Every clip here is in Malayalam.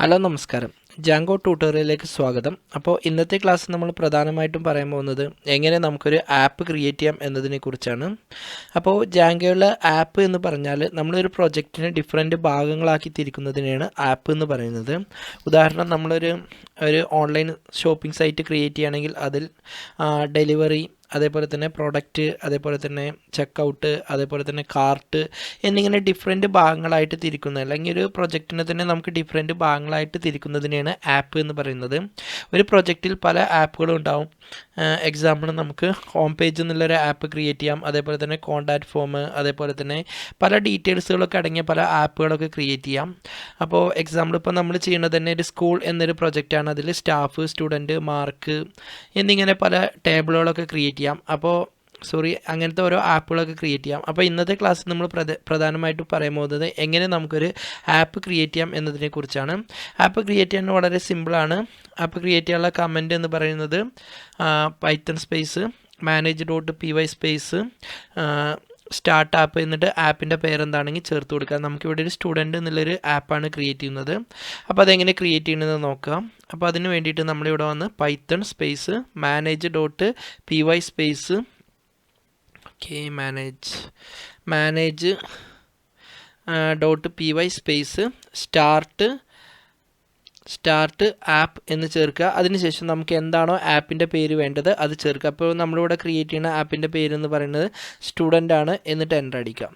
ഹലോ നമസ്കാരം. ജാങ്കോ ട്യൂട്ടോറിയലിലേക്ക് സ്വാഗതം. അപ്പോൾ ഇന്നത്തെ ക്ലാസ് നമ്മൾ പ്രധാനമായിട്ടും പറയാൻ പോകുന്നത് എങ്ങനെ നമുക്കൊരു ആപ്പ് ക്രിയേറ്റ് ചെയ്യാം എന്നതിനെ കുറിച്ചാണ്. അപ്പോൾ ജാങ്കോയുള്ള ആപ്പ് എന്ന് പറഞ്ഞാൽ നമ്മളൊരു പ്രൊജക്റ്റിനെ ഡിഫറെൻറ്റ് ഭാഗങ്ങളാക്കി തിരിക്കുന്നതിനെയാണ് ആപ്പ് എന്ന് പറയുന്നത്. ഉദാഹരണം നമ്മളൊരു ഓൺലൈൻ ഷോപ്പിംഗ് സൈറ്റ് ക്രിയേറ്റ് ചെയ്യുകയാണെങ്കിൽ അതിൽ ഡെലിവറി, അതേപോലെ തന്നെ പ്രൊഡക്റ്റ്, അതേപോലെ തന്നെ ചെക്കൗട്ട്, അതേപോലെ തന്നെ കാർട്ട് എന്നിങ്ങനെ ഡിഫറെൻറ്റ് ഭാഗങ്ങളായിട്ട് തിരിക്കുന്നത്, അല്ലെങ്കിൽ ഒരു പ്രൊജക്റ്റിനെ തന്നെ നമുക്ക് ഡിഫറെൻറ്റ് ഭാഗങ്ങളായിട്ട് തിരിക്കുന്നതിനെയാണ് ആപ്പ് എന്ന് പറയുന്നത്. ഒരു പ്രൊജക്റ്റിൽ പല ആപ്പുകളും ഉണ്ടാവും. എക്സാമ്പിൾ നമുക്ക് ഹോം പേജ് എന്നുള്ളൊരു ആപ്പ് ക്രിയേറ്റ് ചെയ്യാം. അതേപോലെ തന്നെ കോൺടാക്റ്റ് ഫോം, അതേപോലെ തന്നെ പല ഡീറ്റെയിൽസുകളൊക്കെ അടങ്ങിയ പല ആപ്പുകളൊക്കെ ക്രിയേറ്റ് ചെയ്യാം. അപ്പോൾ എക്സാമ്പിൾ ഇപ്പോൾ നമ്മൾ ചെയ്യുന്നത് തന്നെ ഒരു സ്കൂൾ എന്നൊരു പ്രൊജക്റ്റാണ്. അതിൽ സ്റ്റാഫ്, സ്റ്റുഡൻറ്റ്, മാർക്ക് എന്നിങ്ങനെ പല ടേബിളുകളൊക്കെ ക്രിയേറ്റ് ചെയ്യാം. അങ്ങനത്തെ ഓരോ ആപ്പുകളൊക്കെ ക്രിയേറ്റ് ചെയ്യാം. അപ്പോൾ ഇന്നത്തെ ക്ലാസ്സിൽ നമ്മൾ പ്രധാനമായിട്ടും പറയാൻ പോകുന്നത് എങ്ങനെ നമുക്കൊരു ആപ്പ് ക്രിയേറ്റ് ചെയ്യാം എന്നതിനെ കുറിച്ചാണ്. ആപ്പ് ക്രിയേറ്റ് ചെയ്യാൻ വളരെ സിമ്പിളാണ്. ആപ്പ് ക്രിയേറ്റ് ചെയ്യാനുള്ള കമൻറ്റ് എന്ന് പറയുന്നത് Python space manage.py space start app, എന്നിട്ട് ആപ്പിൻ്റെ പേരെന്താണെങ്കിൽ ചേർത്ത് കൊടുക്കുക. നമുക്കിവിടെ ഒരു സ്റ്റുഡൻറ്റ് എന്നുള്ളൊരു ആപ്പാണ് ക്രിയേറ്റ് ചെയ്യുന്നത്. അപ്പോൾ അതെങ്ങനെ ക്രിയേറ്റ് ചെയ്യണമെന്ന് നോക്കാം. അപ്പോൾ അതിന് വേണ്ടിയിട്ട് നമ്മളിവിടെ വന്ന് Python space manage.py space manage.py space start app എന്ന് ചേർക്കുക. അതിനുശേഷം നമുക്ക് എന്താണോ ആപ്പിൻ്റെ പേര് വേണ്ടത് അത് ചേർക്കുക. അപ്പോൾ നമ്മളിവിടെ ക്രിയേറ്റ് ചെയ്യുന്ന ആപ്പിൻ്റെ പേര് എന്ന് പറയുന്നത് സ്റ്റുഡൻ്റ് ആണ്. എന്നിട്ട് എൻ്റർ അടിക്കാം.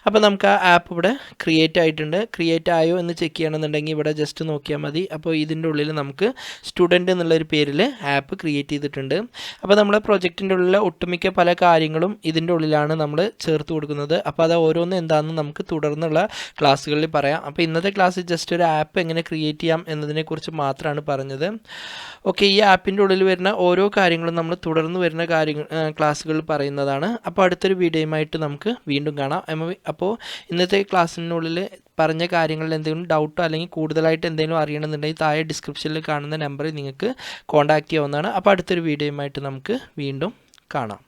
അപ്പോൾ നമുക്ക് ആ ആപ്പ് ഇവിടെ ക്രിയേറ്റ് ആയിട്ടുണ്ട്. ക്രിയേറ്റ് ആയോ എന്ന് ചെക്ക് ചെയ്യണമെന്നുണ്ടെങ്കിൽ ഇവിടെ ജസ്റ്റ് നോക്കിയാൽ മതി. അപ്പോൾ ഇതിൻ്റെ ഉള്ളിൽ നമുക്ക് സ്റ്റുഡൻറ്റ് എന്നുള്ളൊരു പേരിൽ ആപ്പ് ക്രിയേറ്റ് ചെയ്തിട്ടുണ്ട്. അപ്പോൾ നമ്മുടെ പ്രൊജക്റ്റിൻ്റെ ഉള്ളിൽ ഒട്ടുമിക്ക പല കാര്യങ്ങളും ഇതിൻ്റെ ഉള്ളിലാണ് നമ്മൾ ചേർത്ത് കൊടുക്കുന്നത്. അപ്പോൾ അത് ഓരോന്നും എന്താണെന്ന് നമുക്ക് തുടർന്നുള്ള ക്ലാസ്സുകളിൽ പറയാം. അപ്പോൾ ഇന്നത്തെ ക്ലാസ് ജസ്റ്റ് ഒരു ആപ്പ് എങ്ങനെ ക്രിയേറ്റ് ചെയ്യാം എന്നതിനെക്കുറിച്ച് മാത്രമാണ് പറഞ്ഞത്. ഓക്കെ, ഈ ആപ്പിൻ്റെ ഉള്ളിൽ വരുന്ന ഓരോ കാര്യങ്ങളും നമ്മൾ തുടർന്ന് വരുന്ന ക്ലാസ്സുകളിൽ പറയുന്നതാണ്. അപ്പോൾ അടുത്തൊരു വീഡിയോയുമായിട്ട് നമുക്ക് വീണ്ടും കാണാം. അപ്പോൾ ഇന്നത്തെ ക്ലാസ്സിനുള്ളിൽ പറഞ്ഞ കാര്യങ്ങളിൽ എന്തെങ്കിലും ഡൗട്ടോ അല്ലെങ്കിൽ കൂടുതലായിട്ട് എന്തെങ്കിലും അറിയണമെന്നുണ്ടെങ്കിൽ താഴെ ഡിസ്ക്രിപ്ഷനിൽ കാണുന്ന നമ്പറിൽ നിങ്ങൾക്ക് കോൺടാക്റ്റ് ചെയ്യാവുന്നതാണ്. അപ്പോൾ അടുത്തൊരു വീഡിയോയുമായിട്ട് നമുക്ക് വീണ്ടും കാണാം.